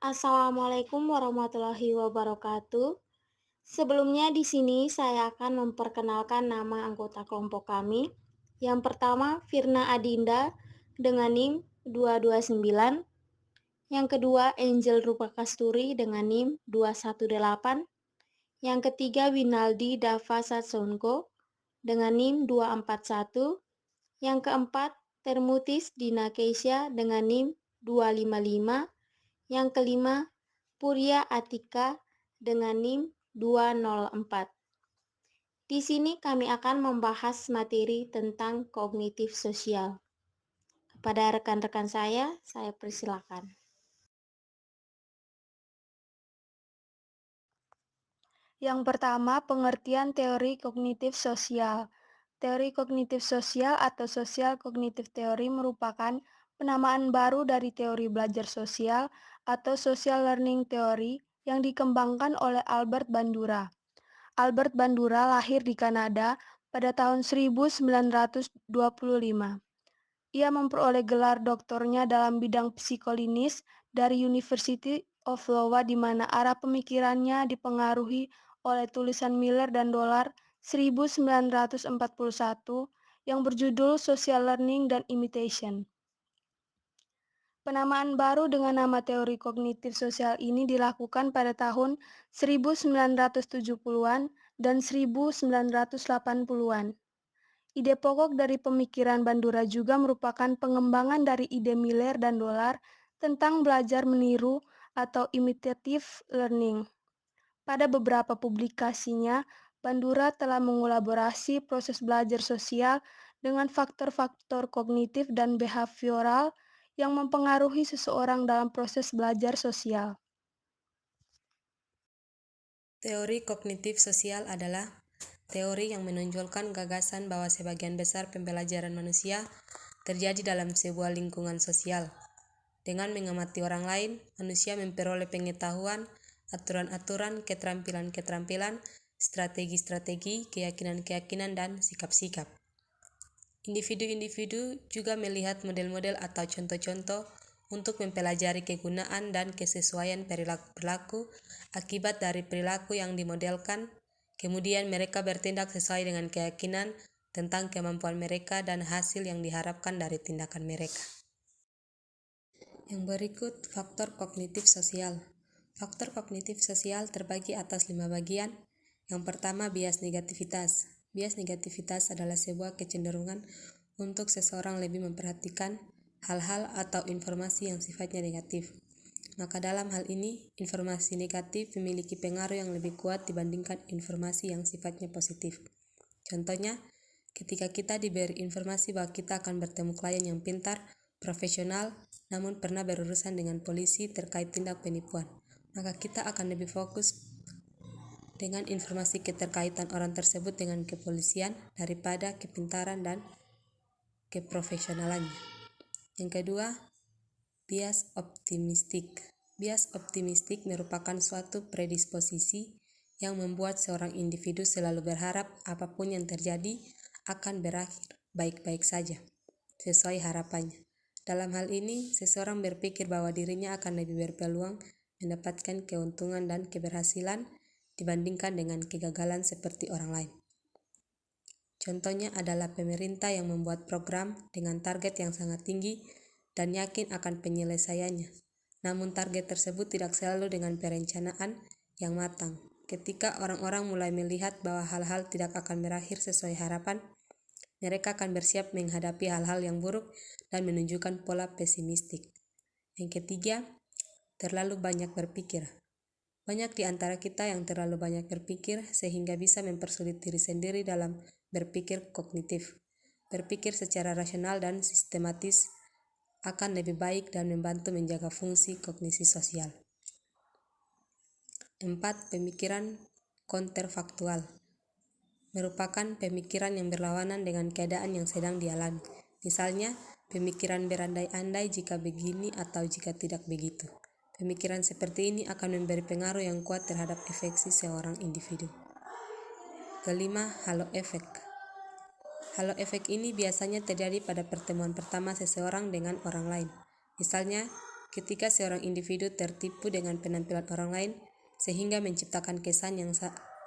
Assalamualaikum warahmatullahi wabarakatuh. Sebelumnya di sini saya akan memperkenalkan nama anggota kelompok kami. Yang pertama, Firna Adinda dengan NIM 229. Yang kedua, Angel Rupa Kasturi dengan NIM 218. Yang ketiga, Winaldi Dava Satsongko dengan NIM 241. Yang keempat, Termutis Dina Keisha dengan NIM 255. Yang kelima, Purya Atika dengan NIM 204. Di sini kami akan membahas materi tentang kognitif sosial. Kepada rekan-rekan saya persilakan. Yang pertama, pengertian teori kognitif sosial. Teori kognitif sosial atau social cognitive theory merupakan penamaan baru dari teori belajar sosial atau social learning theory yang dikembangkan oleh Albert Bandura. Albert Bandura lahir di Kanada pada tahun 1925. Ia memperoleh gelar doktornya dalam bidang psikolinis dari University of Iowa di mana arah pemikirannya dipengaruhi oleh tulisan Miller dan Dollar 1941 yang berjudul Social Learning dan Imitation. Penamaan baru dengan nama teori kognitif sosial ini dilakukan pada tahun 1970-an dan 1980-an. Ide pokok dari pemikiran Bandura juga merupakan pengembangan dari ide Miller dan Dollar tentang belajar meniru atau imitative learning. Pada beberapa publikasinya, Bandura telah mengelaborasi proses belajar sosial dengan faktor-faktor kognitif dan behavioral yang mempengaruhi seseorang dalam proses belajar sosial. Teori kognitif sosial adalah teori yang menonjolkan gagasan bahwa sebagian besar pembelajaran manusia terjadi dalam sebuah lingkungan sosial. Dengan mengamati orang lain, manusia memperoleh pengetahuan, aturan-aturan, keterampilan-keterampilan, strategi-strategi, keyakinan-keyakinan, dan sikap-sikap. Individu-individu juga melihat model-model atau contoh-contoh untuk mempelajari kegunaan dan kesesuaian perilaku akibat dari perilaku yang dimodelkan. Kemudian mereka bertindak sesuai dengan keyakinan tentang kemampuan mereka dan hasil yang diharapkan dari tindakan mereka. Yang berikut faktor kognitif sosial. Faktor kognitif sosial terbagi atas 5 bagian. Yang pertama, bias negativitas. Bias negativitas adalah sebuah kecenderungan untuk seseorang lebih memperhatikan hal-hal atau informasi yang sifatnya negatif. Maka dalam hal ini, informasi negatif memiliki pengaruh yang lebih kuat dibandingkan informasi yang sifatnya positif. Contohnya, ketika kita diberi informasi bahwa kita akan bertemu klien yang pintar, profesional, namun pernah berurusan dengan polisi terkait tindak penipuan, maka kita akan lebih fokus dengan informasi keterkaitan orang tersebut dengan kepolisian daripada kepintaran dan keprofesionalannya. Yang kedua, bias optimistik. Bias optimistik merupakan suatu predisposisi yang membuat seorang individu selalu berharap apapun yang terjadi akan berakhir baik-baik saja, sesuai harapannya. Dalam hal ini, seseorang berpikir bahwa dirinya akan lebih berpeluang mendapatkan keuntungan dan keberhasilan dibandingkan dengan kegagalan seperti orang lain. Contohnya adalah pemerintah yang membuat program dengan target yang sangat tinggi dan yakin akan penyelesaiannya. Namun target tersebut tidak selalu dengan perencanaan yang matang. Ketika orang-orang mulai melihat bahwa hal-hal tidak akan berakhir sesuai harapan, mereka akan bersiap menghadapi hal-hal yang buruk dan menunjukkan pola pesimistik. Yang ketiga, terlalu banyak berpikir. Banyak di antara kita yang terlalu banyak berpikir sehingga bisa mempersulit diri sendiri dalam berpikir kognitif. Berpikir secara rasional dan sistematis akan lebih baik dan membantu menjaga fungsi kognisi sosial. 4. Pemikiran kontrafaktual merupakan pemikiran yang berlawanan dengan keadaan yang sedang dialami. Misalnya, pemikiran berandai-andai jika begini atau jika tidak begitu. Pemikiran seperti ini akan memberi pengaruh yang kuat terhadap efeksi seorang individu. Kelima, halo efek. Halo efek ini biasanya terjadi pada pertemuan pertama seseorang dengan orang lain. Misalnya, ketika seorang individu tertipu dengan penampilan orang lain sehingga menciptakan kesan yang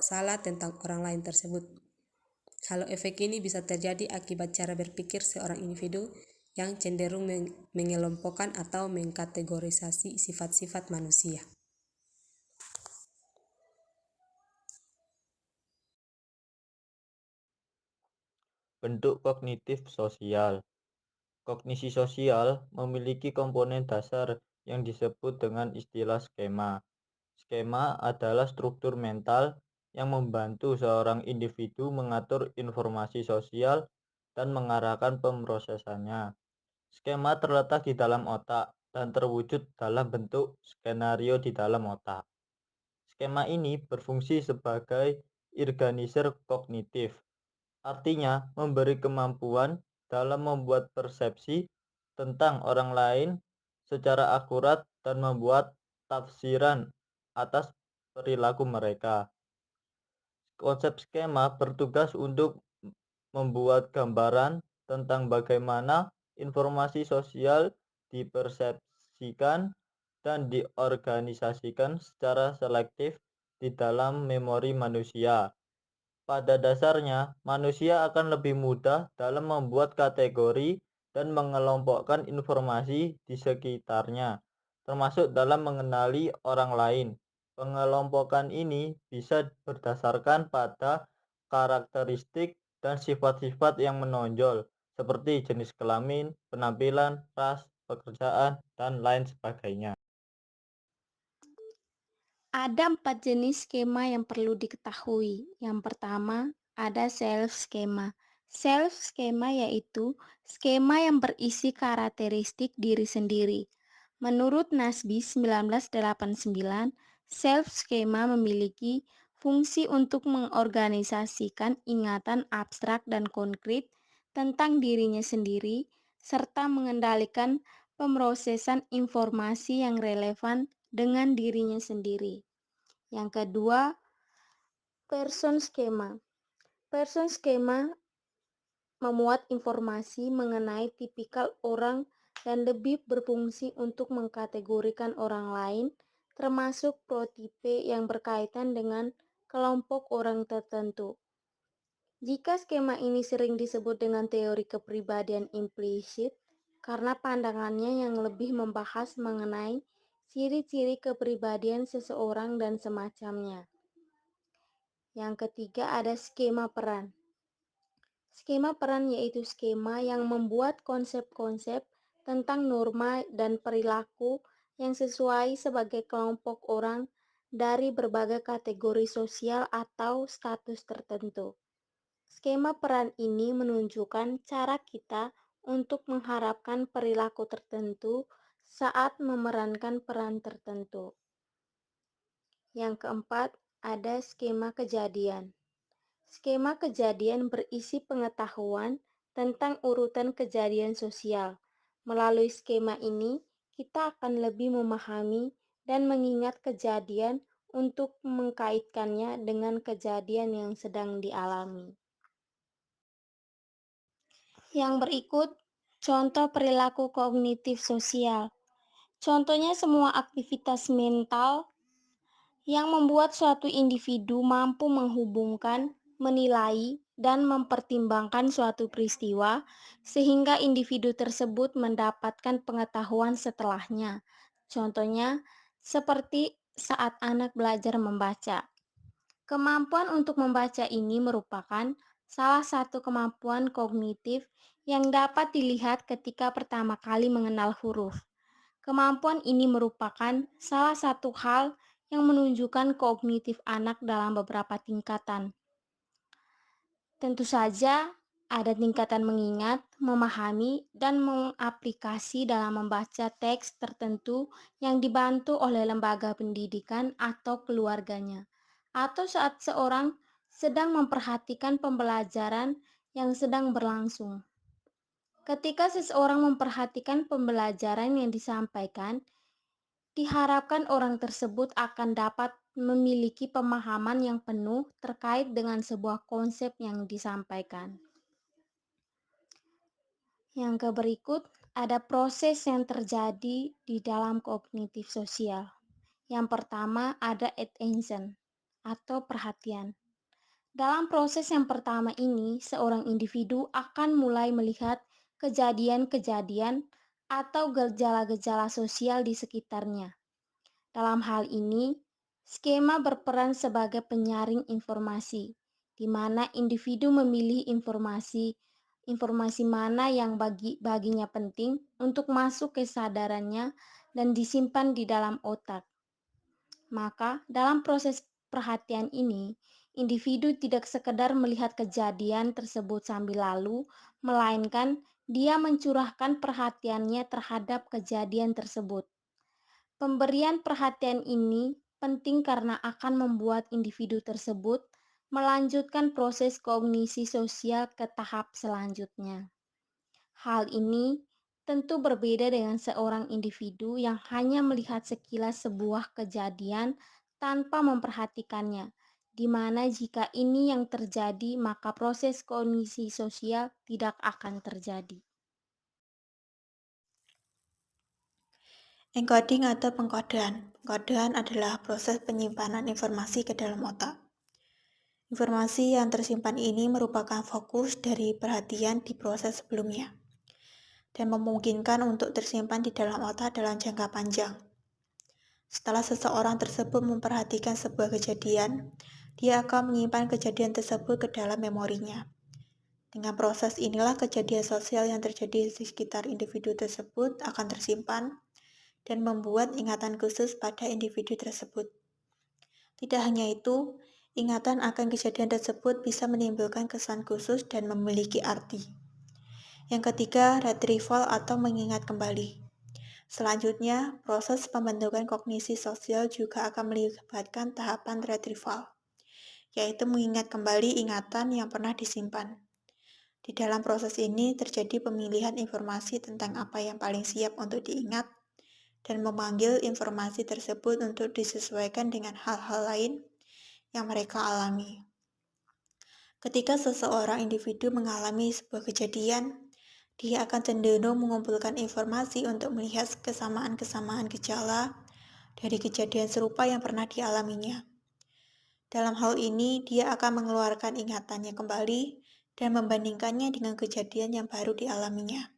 salah tentang orang lain tersebut. Halo efek ini bisa terjadi akibat cara berpikir seorang individu yang cenderung mengelompokkan atau mengkategorisasi sifat-sifat manusia. Bentuk kognitif sosial. Kognisi sosial memiliki komponen dasar yang disebut dengan istilah skema. Skema adalah struktur mental yang membantu seorang individu mengatur informasi sosial dan mengarahkan pemrosesannya. Skema terletak di dalam otak dan terwujud dalam bentuk skenario di dalam otak. Skema ini berfungsi sebagai organizer kognitif, artinya memberi kemampuan dalam membuat persepsi tentang orang lain secara akurat dan membuat tafsiran atas perilaku mereka. Konsep skema bertugas untuk membuat gambaran tentang bagaimana informasi sosial dipersepsikan dan diorganisasikan secara selektif di dalam memori manusia. Pada dasarnya, manusia akan lebih mudah dalam membuat kategori dan mengelompokkan informasi di sekitarnya, termasuk dalam mengenali orang lain. Pengelompokan ini bisa berdasarkan pada karakteristik dan sifat-sifat yang menonjol, seperti jenis kelamin, penampilan, ras, pekerjaan, dan lain sebagainya. Ada 4 jenis skema yang perlu diketahui. Yang pertama, ada self skema. Self skema yaitu skema yang berisi karakteristik diri sendiri. Menurut Nasby 1989, self skema memiliki fungsi untuk mengorganisasikan ingatan abstrak dan konkret tentang dirinya sendiri serta mengendalikan pemrosesan informasi yang relevan dengan dirinya sendiri. Yang kedua, person skema. Person skema memuat informasi mengenai tipikal orang dan lebih berfungsi untuk mengkategorikan orang lain, termasuk prototipe yang berkaitan dengan kelompok orang tertentu. Jika skema ini sering disebut dengan teori kepribadian implisit, karena pandangannya yang lebih membahas mengenai ciri-ciri kepribadian seseorang dan semacamnya. Yang ketiga ada skema peran. Skema peran yaitu skema yang membuat konsep-konsep tentang norma dan perilaku yang sesuai sebagai kelompok orang dari berbagai kategori sosial atau status tertentu. Skema peran ini menunjukkan cara kita untuk mengharapkan perilaku tertentu saat memerankan peran tertentu. Yang keempat, ada skema kejadian. Skema kejadian berisi pengetahuan tentang urutan kejadian sosial. Melalui skema ini, kita akan lebih memahami dan mengingat kejadian untuk mengkaitkannya dengan kejadian yang sedang dialami. Yang berikut, contoh perilaku kognitif sosial. Contohnya semua aktivitas mental yang membuat suatu individu mampu menghubungkan, menilai, dan mempertimbangkan suatu peristiwa sehingga individu tersebut mendapatkan pengetahuan setelahnya. Contohnya, seperti saat anak belajar membaca. Kemampuan untuk membaca ini merupakan salah satu kemampuan kognitif yang dapat dilihat ketika pertama kali mengenal huruf. Kemampuan ini merupakan salah satu hal yang menunjukkan kognitif anak dalam beberapa tingkatan. Tentu saja, ada tingkatan mengingat, memahami, dan mengaplikasi dalam membaca teks tertentu yang dibantu oleh lembaga pendidikan atau keluarganya, atau saat seorang sedang memperhatikan pembelajaran yang sedang berlangsung. Ketika seseorang memperhatikan pembelajaran yang disampaikan, diharapkan orang tersebut akan dapat memiliki pemahaman yang penuh terkait dengan sebuah konsep yang disampaikan. Yang berikut Ada proses yang terjadi di dalam kognitif sosial. Yang pertama ada attention atau perhatian. Dalam proses yang pertama ini, seorang individu akan mulai melihat kejadian-kejadian atau gejala-gejala sosial di sekitarnya. Dalam hal ini, skema berperan sebagai penyaring informasi, di mana individu memilih informasi mana yang baginya penting untuk masuk ke kesadarannya dan disimpan di dalam otak. Maka, dalam proses perhatian ini, individu tidak sekedar melihat kejadian tersebut sambil lalu, melainkan dia mencurahkan perhatiannya terhadap kejadian tersebut. Pemberian perhatian ini penting karena akan membuat individu tersebut melanjutkan proses kognisi sosial ke tahap selanjutnya. Hal ini tentu berbeda dengan seorang individu yang hanya melihat sekilas sebuah kejadian tanpa memperhatikannya, di mana jika ini yang terjadi, maka proses kognisi sosial tidak akan terjadi. Encoding atau pengkodean. Pengkodean adalah proses penyimpanan informasi ke dalam otak. Informasi yang tersimpan ini merupakan fokus dari perhatian di proses sebelumnya dan memungkinkan untuk tersimpan di dalam otak dalam jangka panjang. Setelah seseorang tersebut memperhatikan sebuah kejadian, dia akan menyimpan kejadian tersebut ke dalam memorinya. Dengan proses inilah kejadian sosial yang terjadi di sekitar individu tersebut akan tersimpan dan membuat ingatan khusus pada individu tersebut. Tidak hanya itu, ingatan akan kejadian tersebut bisa menimbulkan kesan khusus dan memiliki arti. Yang ketiga, retrieval atau mengingat kembali. Selanjutnya, proses pembentukan kognisi sosial juga akan melibatkan tahapan retrieval, yaitu mengingat kembali ingatan yang pernah disimpan. Di dalam proses ini terjadi pemilihan informasi tentang apa yang paling siap untuk diingat dan memanggil informasi tersebut untuk disesuaikan dengan hal-hal lain yang mereka alami. Ketika seseorang individu mengalami sebuah kejadian, dia akan cenderung mengumpulkan informasi untuk melihat kesamaan-kesamaan gejala dari kejadian serupa yang pernah dialaminya. Dalam hal ini, dia akan mengeluarkan ingatannya kembali dan membandingkannya dengan kejadian yang baru dialaminya.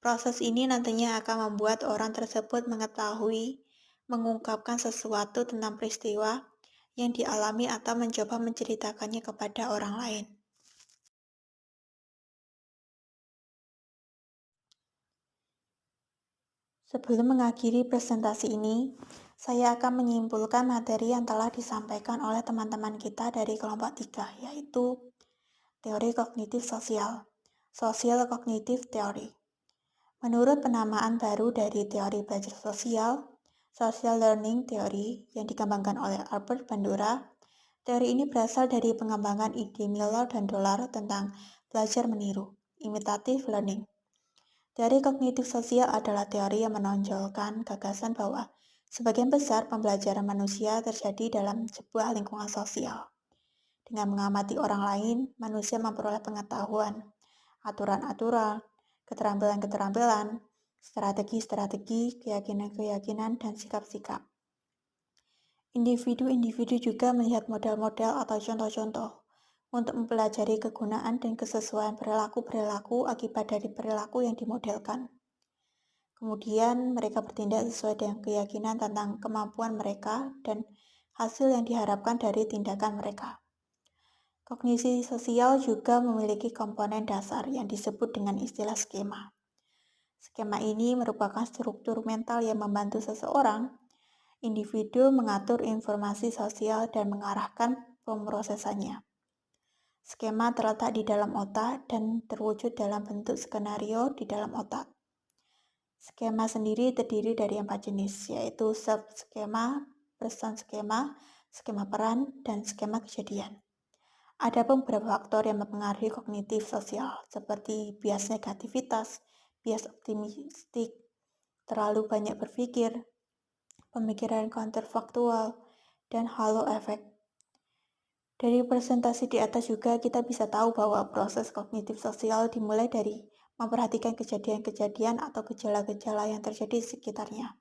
Proses ini nantinya akan membuat orang tersebut mengungkapkan sesuatu tentang peristiwa yang dialami atau mencoba menceritakannya kepada orang lain. Sebelum mengakhiri presentasi ini, saya akan menyimpulkan materi yang telah disampaikan oleh teman-teman kita dari kelompok 3, yaitu teori kognitif sosial, social cognitive theory. Menurut penamaan baru dari teori belajar sosial, social learning theory yang dikembangkan oleh Albert Bandura, teori ini berasal dari pengembangan ide Miller dan Dollar tentang belajar meniru, imitative learning. Teori kognitif sosial adalah teori yang menonjolkan gagasan bahwa sebagian besar pembelajaran manusia terjadi dalam sebuah lingkungan sosial. Dengan mengamati orang lain, manusia memperoleh pengetahuan, aturan-aturan, keterampilan-keterampilan, strategi-strategi, keyakinan-keyakinan, dan sikap-sikap. Individu-individu juga melihat model-model atau contoh-contoh untuk mempelajari kegunaan dan kesesuaian perilaku-perilaku akibat dari perilaku yang dimodelkan. Kemudian mereka bertindak sesuai dengan keyakinan tentang kemampuan mereka dan hasil yang diharapkan dari tindakan mereka. Kognisi sosial juga memiliki komponen dasar yang disebut dengan istilah skema. Skema ini merupakan struktur mental yang membantu seseorang, individu mengatur informasi sosial dan mengarahkan pemrosesannya. Skema terletak di dalam otak dan terwujud dalam bentuk skenario di dalam otak. Skema sendiri terdiri dari 4 jenis, yaitu sub-skema, person skema, skema peran, dan skema kejadian. Ada beberapa faktor yang mempengaruhi kognitif sosial, seperti bias negativitas, bias optimistik, terlalu banyak berpikir, pemikiran counterfaktual, dan halo effect. Dari presentasi di atas juga kita bisa tahu bahwa proses kognitif sosial dimulai dari memperhatikan kejadian-kejadian atau gejala-gejala yang terjadi di sekitarnya,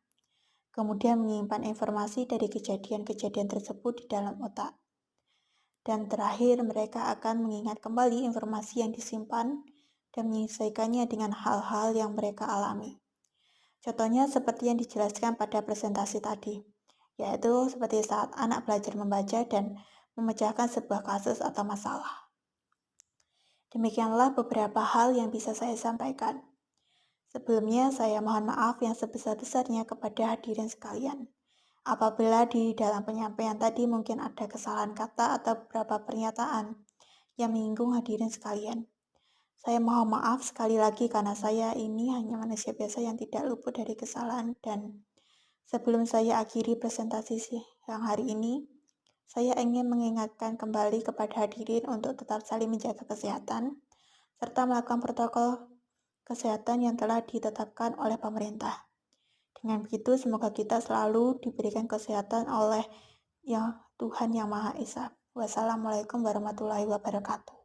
kemudian menyimpan informasi dari kejadian-kejadian tersebut di dalam otak. Dan terakhir, mereka akan mengingat kembali informasi yang disimpan dan menyesuaikannya dengan hal-hal yang mereka alami. Contohnya seperti yang dijelaskan pada presentasi tadi, yaitu seperti saat anak belajar membaca dan memecahkan sebuah kasus atau masalah. Demikianlah beberapa hal yang bisa saya sampaikan. Sebelumnya, saya mohon maaf yang sebesar-besarnya kepada hadirin sekalian. Apabila di dalam penyampaian tadi mungkin ada kesalahan kata atau beberapa pernyataan yang menyinggung hadirin sekalian. Saya mohon maaf sekali lagi karena saya ini hanya manusia biasa yang tidak luput dari kesalahan, dan sebelum saya akhiri presentasi siang hari ini, saya ingin mengingatkan kembali kepada hadirin untuk tetap saling menjaga kesehatan serta melakukan protokol kesehatan yang telah ditetapkan oleh pemerintah. Dengan begitu, semoga kita selalu diberikan kesehatan oleh Tuhan Yang Maha Esa. Wassalamualaikum warahmatullahi wabarakatuh.